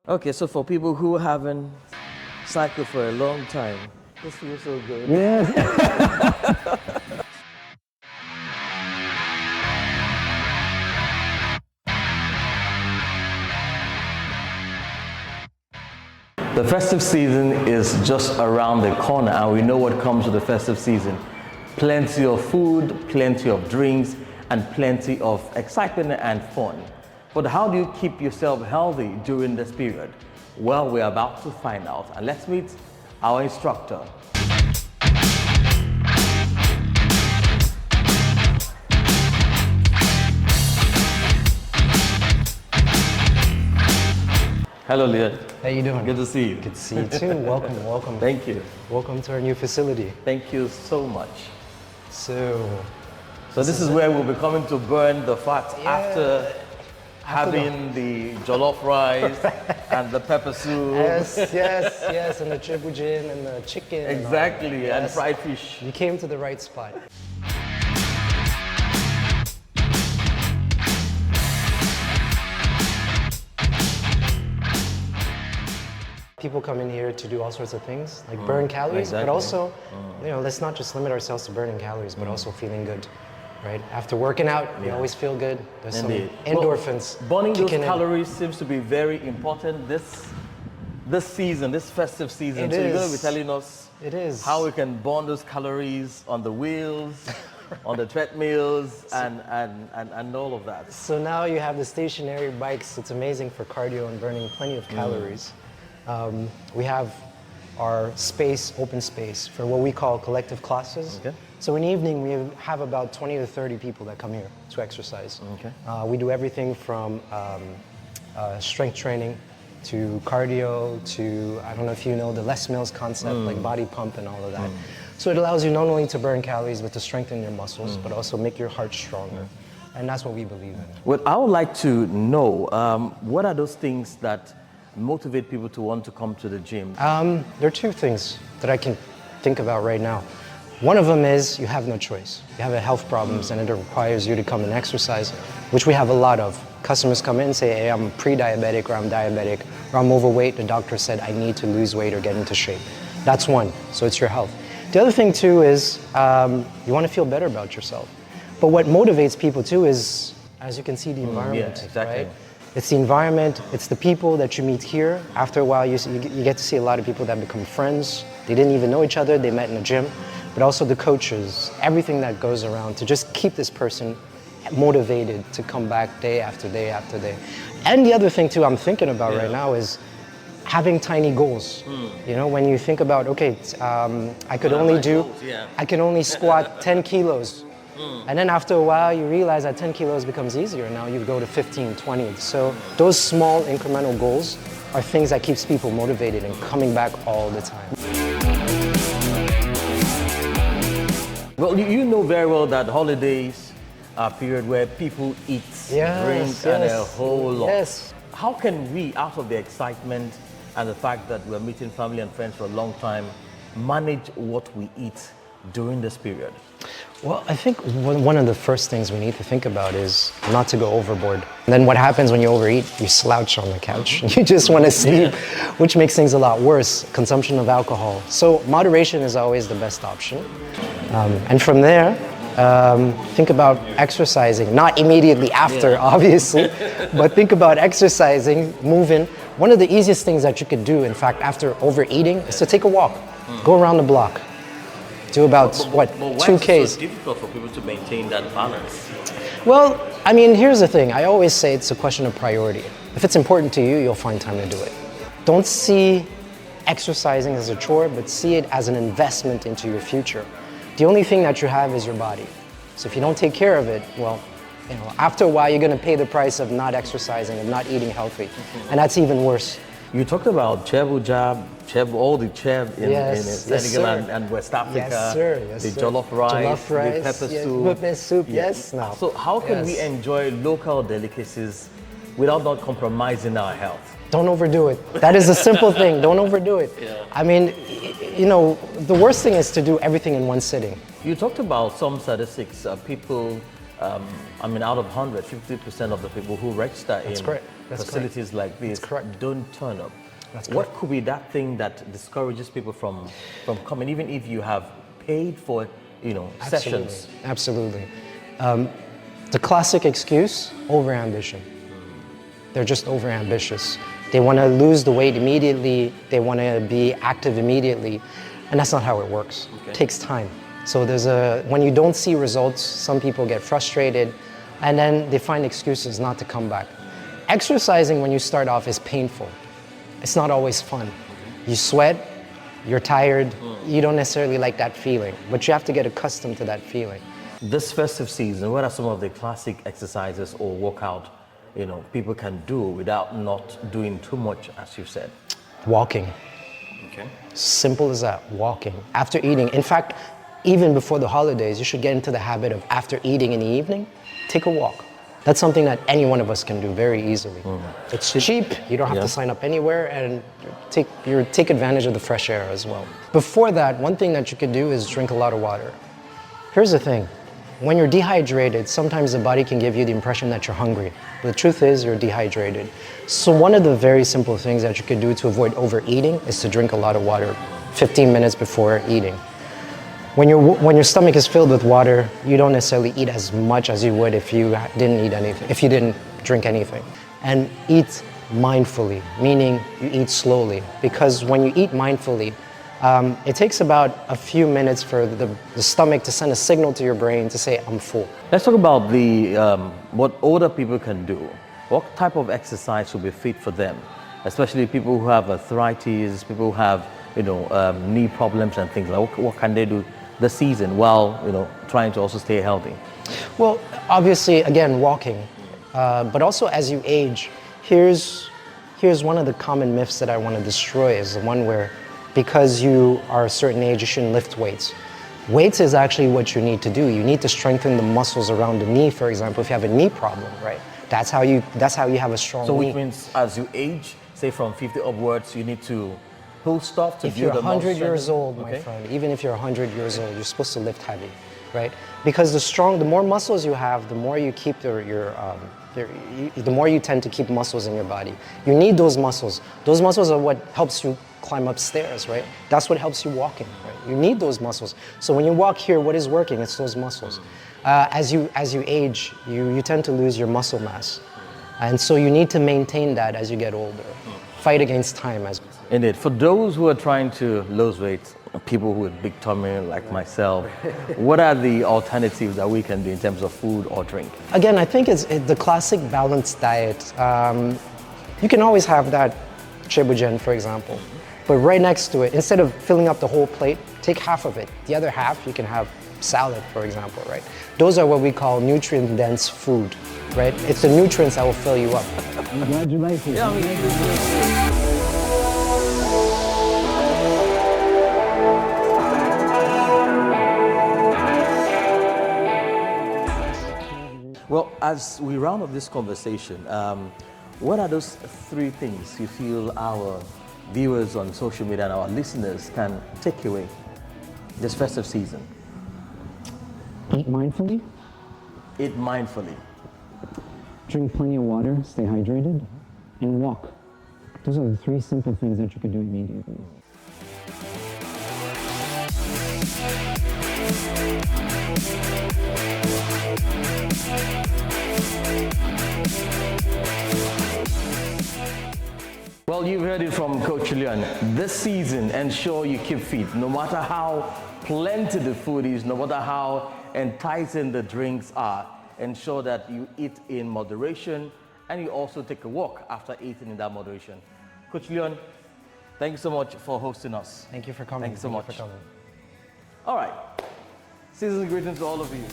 Okay, so for people who haven't cycled for a long time, this feels so good. Yeah. The festive season is just around the corner, and we know what comes with the festive season. Plenty of food, plenty of drinks, and plenty of excitement and fun. But how do you keep yourself healthy during this period? Well, we're about to find out, and let's meet our instructor. Hello, Leon. How you doing? Good to see you. Good to see you too. Welcome, welcome. Thank you. Welcome to our new facility. Thank you so much. So this is where we'll be coming to burn the fat after having the jollof rice and the pepper soup. Yes, and the chibujin and the chicken. Exactly, and fried fish. You came to the right spot. People come in here to do all sorts of things, like burn calories, exactly. but also, let's not just limit ourselves to burning calories, but also feeling good, right? After working out, you always feel good. There's Indeed. some endorphins. Well, burning those kicking in. calories seems to be very important this season, this festive season. It so you're going to is. be telling us how we can burn those calories on the wheels, on the treadmills, and all of that. So now you have the stationary bikes. It's amazing for cardio and burning plenty of calories. We have our space, open space, for what we call collective classes. Okay. So in the evening, we have about 20 to 30 people that come here to exercise. Okay. We do everything from strength training to cardio to, I don't know if you know the Les Mills concept, like body pump and all of that. So it allows you not only to burn calories, but to strengthen your muscles, but also make your heart stronger. And that's what we believe in. Well, I would like to know, what are those things that motivate people to want to come to the gym? There are two things that I can think about right now. One of them is you have no choice. You have health problems and it requires you to come and exercise, which we have a lot of. Customers come in and say, hey, I'm pre-diabetic or I'm diabetic or I'm overweight. The doctor said I need to lose weight or get into shape. That's one, so it's your health. The other thing too is you want to feel better about yourself. But what motivates people too is, as you can see, the environment, yeah, exactly. right? It's the environment, it's the people that you meet here. After a while, you get to see a lot of people that become friends. They didn't even know each other, they met in a gym. But also the coaches, everything that goes around to just keep this person motivated to come back day after day after day. And the other thing too I'm thinking about right now is having tiny goals. You know, when you think about, okay, I could only squat 10 kilos. And then after a while, you realize that 10 kilos becomes easier. Now you go to 15, 20. So those small incremental goals are things that keeps people motivated and coming back all the time. Well, you know very well that holidays are a period where people eat, drink, and a whole lot. Yes. How can we, out of the excitement and the fact that we're meeting family and friends for a long time, manage what we eat during this period? Well, I think one of the first things we need to think about is not to go overboard. And then what happens when you overeat? You slouch on the couch. You just want to sleep, which makes things a lot worse. Consumption of alcohol. So moderation is always the best option. And from there, think about exercising. Not immediately after, obviously, but think about exercising, moving. One of the easiest things that you could do, in fact, after overeating, is to take a walk. Go around the block. Do about, but 2 why Ks. is it so difficult for people to maintain that balance? Well, I mean, here's the thing. I always say it's a question of priority. If it's important to you, you'll find time to do it. Don't see exercising as a chore, but see it as an investment into your future. The only thing that you have is your body. So if you don't take care of it, well, after a while, you're going to pay the price of not exercising and not eating healthy. And that's even worse. You talked about chebu jab, all the cheb in Senegal and West Africa. Yes, sir. Yes, the sir. jollof rice, the pepper soup. Yes, now. So how can we enjoy local delicacies without not compromising our health? Don't overdo it. That is a simple thing. Don't overdo it. I mean, the worst thing is to do everything in one sitting. You talked about some statistics. People, out of 100, 50% of the people who register facilities like this don't turn up, That's what correct. could be that thing that discourages people from coming, even if you have paid for, sessions? Absolutely. The classic excuse, overambition. They're just overambitious. They want to lose the weight immediately. They want to be active immediately. And that's not how it works. Okay. It takes time. So when you don't see results, some people get frustrated and then they find excuses not to come back. Exercising when you start off is painful. It's not always fun. You sweat, you're tired, you don't necessarily like that feeling, but you have to get accustomed to that feeling. This festive season, what are some of the classic exercises or workout, people can do without not doing too much, as you said? Walking. Okay. Simple as that, walking. After eating, in fact, even before the holidays, you should get into the habit of after eating in the evening, take a walk. That's something that any one of us can do very easily. It's cheap, you don't have to sign up anywhere, and take advantage of the fresh air as well. Before that, one thing that you could do is drink a lot of water. Here's the thing, when you're dehydrated, sometimes the body can give you the impression that you're hungry. But the truth is you're dehydrated. So one of the very simple things that you could do to avoid overeating is to drink a lot of water 15 minutes before eating. When your stomach is filled with water, you don't necessarily eat as much as you would if you didn't drink anything. And eat mindfully, meaning you eat slowly. Because when you eat mindfully, it takes about a few minutes for the stomach to send a signal to your brain to say, I'm full. Let's talk about what older people can do. What type of exercise should be fit for them? Especially people who have arthritis, people who have knee problems and things like that. What can they do this season while trying to also stay healthy? Well, obviously, again, walking, but also as you age, here's one of the common myths that I want to destroy, is the one where because you are a certain age, you shouldn't lift weights. Weights is actually what you need to do. You need to strengthen the muscles around the knee, for example, if you have a knee problem, right? That's how you have a strong knee. So which means as you age, say from 50 upwards, you need to pull stuff to if you're build 100 years strength. old, my friend, even if you're 100 years old, you're supposed to lift heavy, right? Because the more muscles you have, the more you keep the more you tend to keep muscles in your body. You need those muscles. Those muscles are what helps you climb upstairs, right? That's what helps you walking, right? You need those muscles. So when you walk here, what is working? It's those muscles. As you age, you tend to lose your muscle mass. And so you need to maintain that as you get older. Fight against time. Indeed. For those who are trying to lose weight, people with big tummy like myself, what are the alternatives that we can do in terms of food or drink? Again, I think it's the classic balanced diet. You can always have that chibujen, for example. But right next to it, instead of filling up the whole plate, take half of it. The other half, you can have salad, for example, right? Those are what we call nutrient-dense food, right? It's the nutrients that will fill you up. Congratulations. Well, as we round up this conversation, what are those three things you feel our viewers on social media and our listeners can take away this festive season? Eat mindfully. Eat mindfully. Drink plenty of water, stay hydrated, and walk. Those are the three simple things that you can do immediately. Well, you've heard it from Coach Leon. This season, ensure you keep fit. No matter how plenty the food is, no matter how enticing the drinks are, ensure that you eat in moderation and you also take a walk after eating in that moderation. Coach Leon, thank you so much for hosting us. Thank you for coming. Thank you so much. For coming. All right. Season's greetings to all of you.